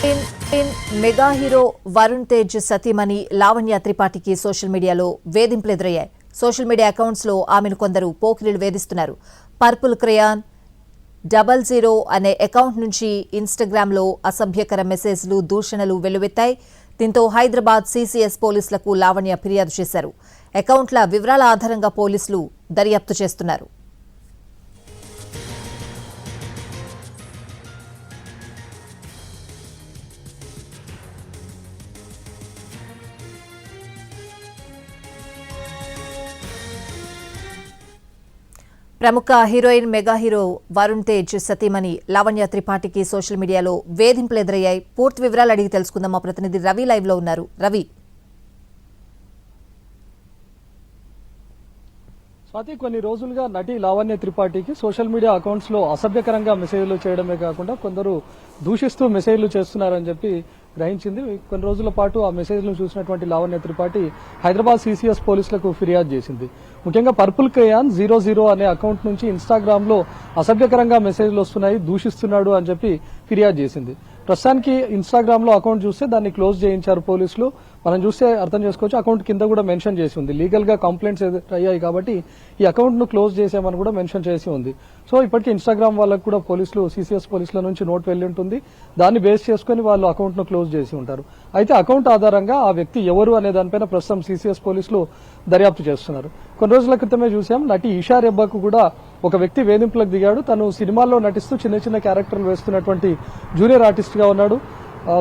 Mega hero Varun Tej సతీమణి Lavanya త్రిపాఠికి social మీడియాలో వేధింపులు ఎదురయ్యాయి. సోషల్ మీడియా అకౌంట్స్ లో ఆమెను కొందరు పోకిరీలు వేధిస్తున్నారు. పర్పుల్ క్రేయాన్ 00 అనే అకౌంట్ నుంచి ఇన్స్టాగ్రామ్ లో అసభ్యకర మెసేజ్లు, దూషణలు వెల్లువెత్తాయి. దీంతో హైదరాబాద్ సీసీఎస్ పోలీసులకు లావణ్య ఫిర్యాదు చేశారు. అకౌంట్ల వివరాల ఆధారంగా పోలీసులు దర్యాప్తు చేస్తున్నారు. ప్రముఖ heroine mega hero Varun Tej సతీమణి లావణ్య త్రిపాఠికి సోషల్ మీడియాలో వేధింపులు ఎదురయ్యాయి. పూర్తి వివరాలు అడిగి తెలుసుకుందాం. మా ప్రతినిధి రవి లైవ్ లో ఉన్నారు. రవి, స్వాతి, కొన్ని రోజులుగా నటి లావణ్య త్రిపాఠికి సోషల్ మీడియా అకౌంట్స్ లో అసభ్యకరంగా మెసేజ్లు చేయడమే కాకుండా కొందరు దూషిస్తూ మెసేజ్లు చేస్తున్నారని చెప్పి గ్రహించింది. కొన్ని రోజుల పాటు ఆ మెసేజ్లను చూసినటువంటి లావణ్య త్రిపాఠి హైదరాబాద్ సీసీఎస్ పోలీసులకు ఫిర్యాదు చేసింది. ముఖ్యంగా పర్పుల్ క్రేయాన్ 00 అనే అకౌంట్ నుంచి ఇన్స్టాగ్రామ్ లో అసభ్యకరంగా మెసేజ్లు వస్తున్నాయి, దూషిస్తున్నాడు అని చెప్పి ఫిర్యాదు చేసింది. ప్రస్తుతానికి ఇన్స్టాగ్రామ్ లో అకౌంట్ చూస్తే దాన్ని క్లోజ్ చేయించారు పోలీసులు. మనం చూస్తే అర్థం చేసుకోవచ్చు, అకౌంట్ కింద కూడా మెన్షన్ చేసి ఉంది. లీగల్ గా కంప్లైంట్స్ అయ్యాయి కాబట్టి ఈ అకౌంట్ ను క్లోజ్ చేసామని కూడా మెన్షన్ చేసి ఉంది. సో ఇప్పటికీ ఇన్స్టాగ్రామ్ వాళ్ళకు కూడా పోలీసులు, సీసీఎస్ పోలీసుల నుంచి నోట్ వెళ్లి ఉంటుంది. దాన్ని బేస్ చేసుకుని వాళ్ళు అకౌంట్ ను క్లోజ్ చేసి ఉంటారు. అయితే అకౌంట్ ఆధారంగా ఆ వ్యక్తి ఎవరు అనే దానిపైన ప్రస్తుతం సీసీఎస్ పోలీసులు దర్యాప్తు చేస్తున్నారు. కొన్ని రోజుల క్రితమే చూసాం, నటి ఈషా రెబ్బాకు కూడా ఒక వ్యక్తి వేధింపులకు దిగాడు. తను సినిమాల్లో నటిస్తూ చిన్న చిన్న క్యారెక్టర్లు వేస్తున్నటువంటి జూనియర్ ఆర్టిస్ట్ గా ఉన్నాడు.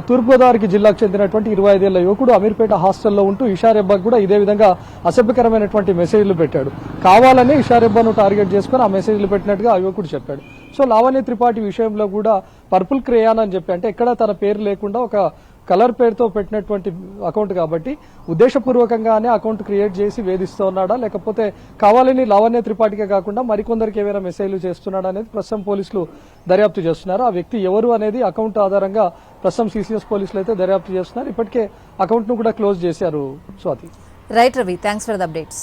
తూర్పుగోదావరి జిల్లాకు చెందినటువంటి 25 ఏళ్ల యువకుడు అమీర్పేట హాస్టల్లో ఉంటూ ఇషా రెబ్బాకు కూడా ఇదే విధంగా అసభ్యకరమైనటువంటి మెసేజ్లు పెట్టాడు. కావాలనే ఇషా రెబ్బాను టార్గెట్ చేసుకుని ఆ మెసేజ్లు పెట్టినట్టుగా ఆ యువకుడు చెప్పాడు. సో లావణ్య త్రిపాఠి విషయంలో కూడా పర్పుల్ క్రేయాన్ అని చెప్పి, అంటే ఎక్కడ తన పేరు లేకుండా ఒక కలర్ పేరుతో పెట్టినటువంటి అకౌంట్ కాబట్టి ఉద్దేశపూర్వకంగానే అకౌంట్ క్రియేట్ చేసి వేధిస్తూ ఉన్నాడా, లేకపోతే కావాలని లావణ్య త్రిపాఠికే కాకుండా మరికొందరికి ఏమైనా మెసేజ్లు చేస్తున్నాడా అనేది ప్రస్తుతం పోలీసులు దర్యాప్తు చేస్తున్నారు. ఆ వ్యక్తి ఎవరు అనేది అకౌంట్ ఆధారంగా ప్రస్తుతం సీసీఎస్ పోలీసులు అయితే దర్యాప్తు చేస్తున్నారు. ఇప్పటికే అకౌంట్ ను కూడా క్లోజ్ చేశారు. Swathi. Right Ravi, thanks for the updates.